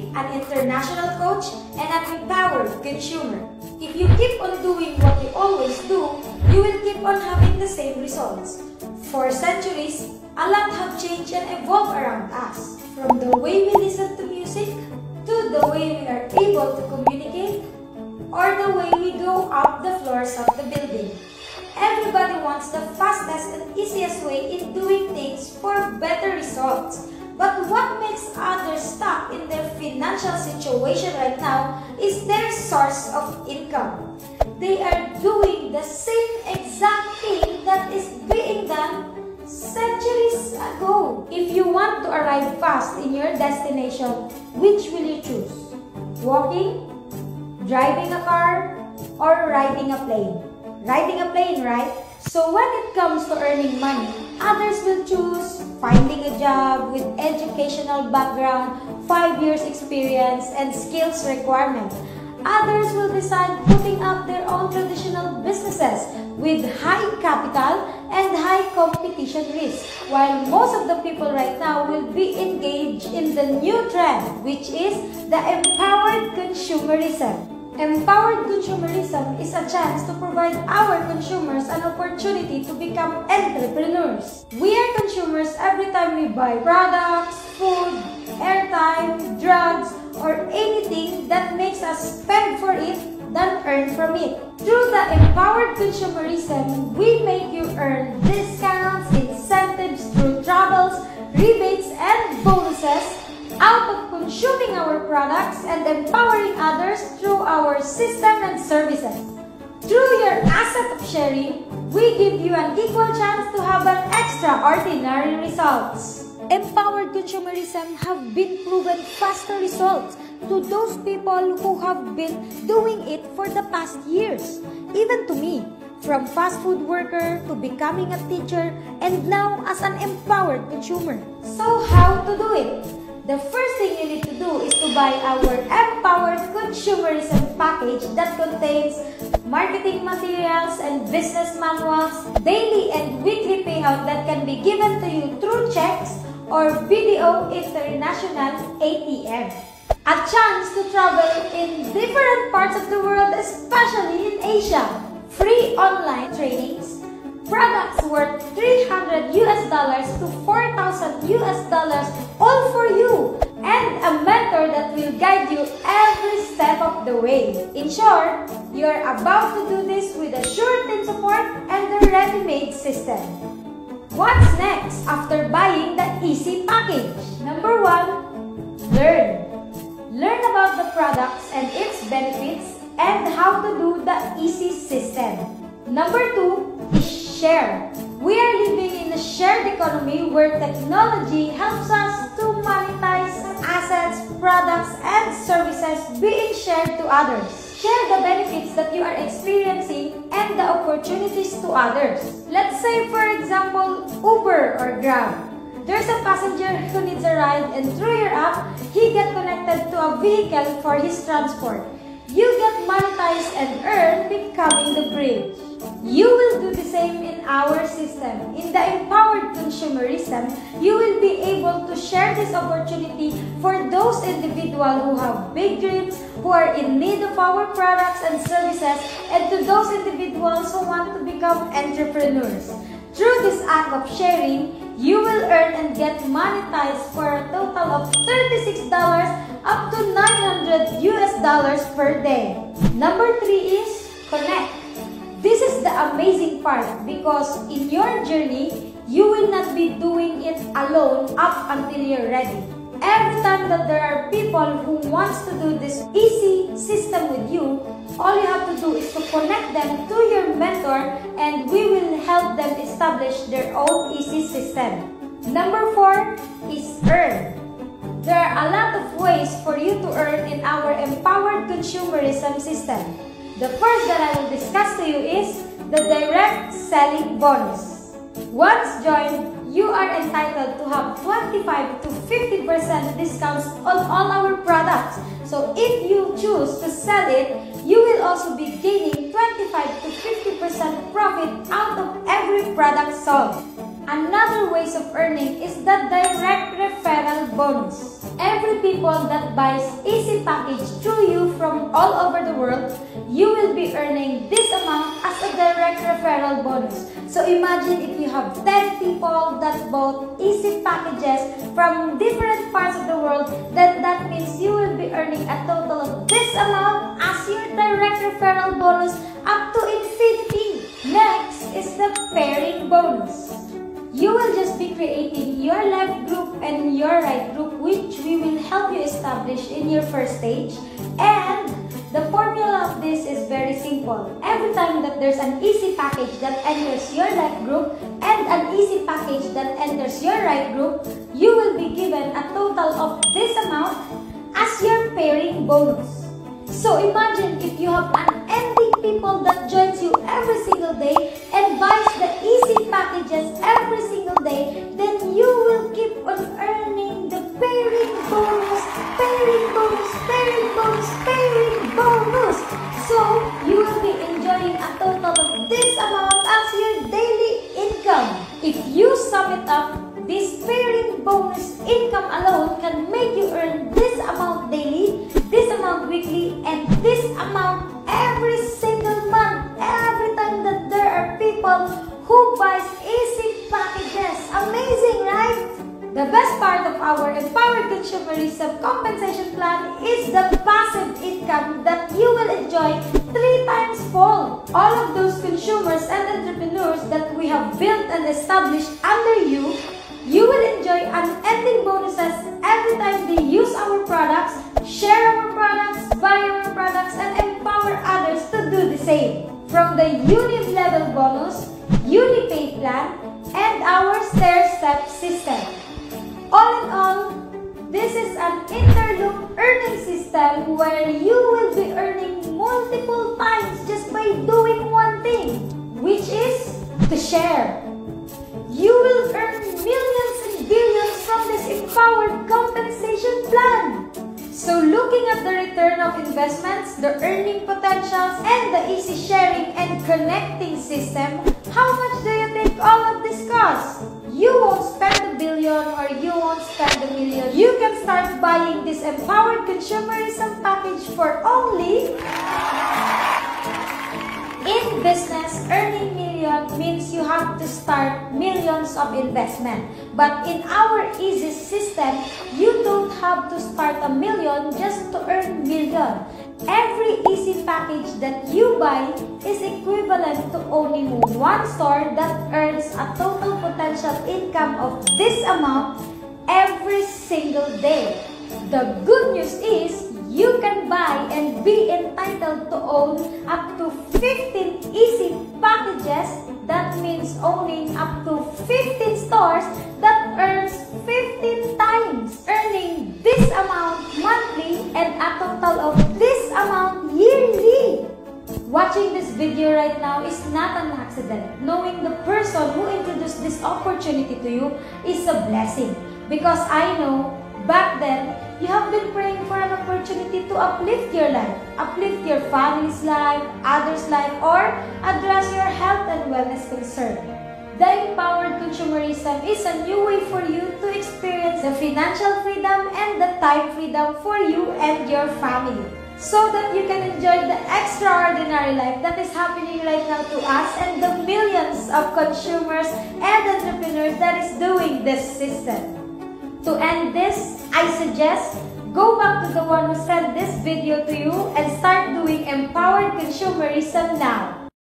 be an international coach and an empowered consumer. If you keep on doing what you always do, you will keep on having the same results. For centuries, a lot have changed and evolved around us. From the way we listen to music, to the way we are able to communicate, or the way we go up the floors of the building. Everybody wants the fastest and easiest way in doing things for better results. But what makes others stuck in their financial situation right now is their source of income. They are doing the same exact thing that is being done centuries ago. If you want to arrive fast in your destination, which will you choose? Walking, driving a car, or riding a plane? Riding a plane, right? So when it comes to earning money, others will choose finding a job with educational background, 5 years experience, and skills requirement. Others will decide putting up their own traditional businesses with high capital and high competition risk, while most of the people right now will be engaged in the new trend, which is the empowered consumerism. Empowered consumerism is a chance to provide our consumers an opportunity to become entrepreneurs. We are consumers every time we buy products, food, airtime, drugs, or anything that makes us spend for it than earn from it. Through the empowered consumerism, we make you earn discounts, incentives through travels, rebates, and bonuses out of consuming our products and empowering others through our system and services. Through your asset of sharing, we give you an equal chance to have an extraordinary results. Empowered consumerism have been proven faster results to those people who have been doing it for the past years. Even to me, from fast food worker to becoming a teacher and now as an empowered consumer. So how to do it? The first thing you need to do is to buy our Empowered Consumerism package that contains marketing materials and business manuals, daily and weekly payout that can be given to you through checks or BDO International ATM. A chance to travel in different parts of the world, especially in Asia. Free online trainings, products worth $300 to $4,000 all for you, and a mentor that will guide you every step of the way. In short, you are about to do this with a sure team support and a ready-made system. What's next after buying the Easy package? Number 1, learn. Learn about the products and its benefits and how to do the Easy system. Number 2 is share. We are living in a shared economy where technology helps us to monetize assets, products, and services being shared to others. Share the benefits that you are experiencing and the opportunities to others. Let's say, for example, Uber or Grab. There's a passenger who needs a ride, and through your app, he gets connected to a vehicle for his transport. You get monetized and earn becoming the bridge. You will do the same in our system. In the empowered consumerism, you will be able to share this opportunity for those individuals who have big dreams, who are in need of our products and services, and to those individuals who want to become entrepreneurs. Through this act of sharing, you will earn and get monetized for a total of $36 up to $900 per day. Number 3 is connect. This is the amazing part because in your journey, you will not be doing it alone up until you're ready. Every time that there are people who wants to do this Easy system with you, all you have to do is to connect them to your mentor and we will help them establish their own Easy system. Number 4 is earn. There are a lot of ways for you to earn in our empowered consumerism system. The first that I will discuss to you is the direct selling bonus. Once joined, you are entitled to have 25 to 50% discounts on all our products. So if you choose to sell it, you will also be gaining 25 to 50% profit out of every product sold. Another ways of earning is the direct referral bonus. every people that buys Easy Package through you from all over the world, you will be earning this amount as a direct referral bonus. So imagine if you have 10 people that bought Easy Packages from different parts of the world, then that means you will be earning a total of this amount as your direct referral bonus up to infinity. Next is the pairing bonus. You will just be creating your left group and your right group, which we will help you establish in your first stage. And the formula of this is very simple. Every time that there's an Easy Package that enters your left group and an Easy Package that enters your right group, you will be given a total of this amount as your pairing bonus. So imagine if you have unending people that joins you every single day and buys the Easy Packages every single day, then you will keep on earning the pairing bonus, pairing bonus, pairing bonus, pairing bonus. So you will be enjoying a total of this amount as your daily income. If you sum it up, this pairing bonus income alone can make you earn this amount daily, this amount weekly, and this amount every single month, every time that there are people who buys Easy Packages. Amazing, right? The best part of our Empowered Consumerism compensation plan is the passive income that you will enjoy 3 times fold. All of those consumers and entrepreneurs that we have built and established under you, you will enjoy unending bonuses every time they use our products, share our products, buy our products, and empower others to do the same. From the unit level bonus, UniPay plan, and our stair-step system. All in all, this is an interloop earning system where you will be earning multiple times just by doing one thing, which is to share. You will earn millions and billions from this empowered compensation plan. So looking at the return of investments, the earning potentials, and the easy sharing and connecting system, how much do you think all of this costs? You won't spend $1 billion or you won't spend $1 million. You can start buying this empowered consumerism package for only... In business, earning million means you have to start millions of investment. But in our easy system, you don't have to start $1 million just to earn million. Every Easy Package that you buy is equivalent to owning one store that earns a total potential income of this amount every single day. The good news is, you can buy and be entitled to own up to 15 Easy Packages. That means owning up to 15 stores that earns 15 times, earning this amount monthly and a total of this amount yearly. Watching this video right now is not an accident. Knowing the person who introduced this opportunity to you is a blessing. Because I know back then, you have been praying for an opportunity to uplift your life, uplift your family's life, others' life, or address your health and wellness concern. The Empowered Consumerism is a new way for you to experience the financial freedom and the time freedom for you and your family, so that you can enjoy the extraordinary life that is happening right now to us and the millions of consumers and entrepreneurs that is doing this system. To end this, I suggest go back to the one who sent this video to you and start doing Empowered Consumerism now.